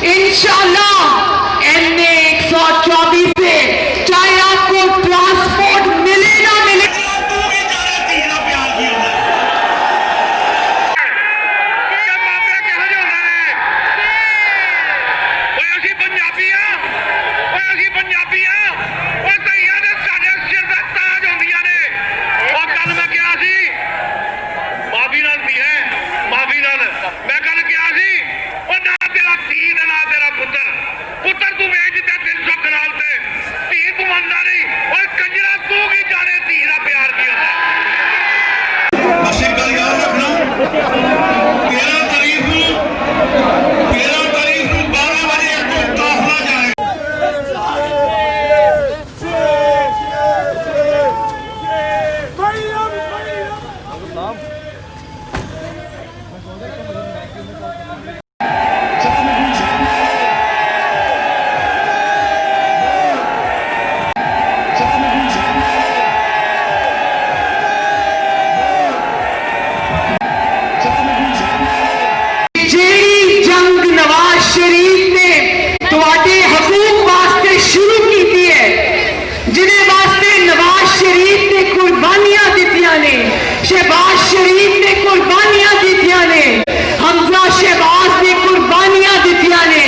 इंशाअल्लाह एनए 124 से चाहे आपको ट्रांसपोर्ट मिले ना मिले, शहबाज शरीफ ने कुर्बानियां दितियां ने, हमजा शहबाज ने कुर्बानियां दितियां ने।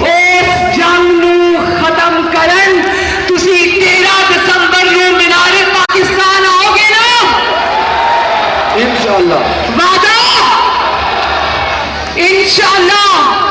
उस जंग नू खत्म करन तुसी 13 दिसंबर नू मीनारे पाकिस्तान आओगे ना इंशाअल्लाह, वादा इंशाअल्लाह।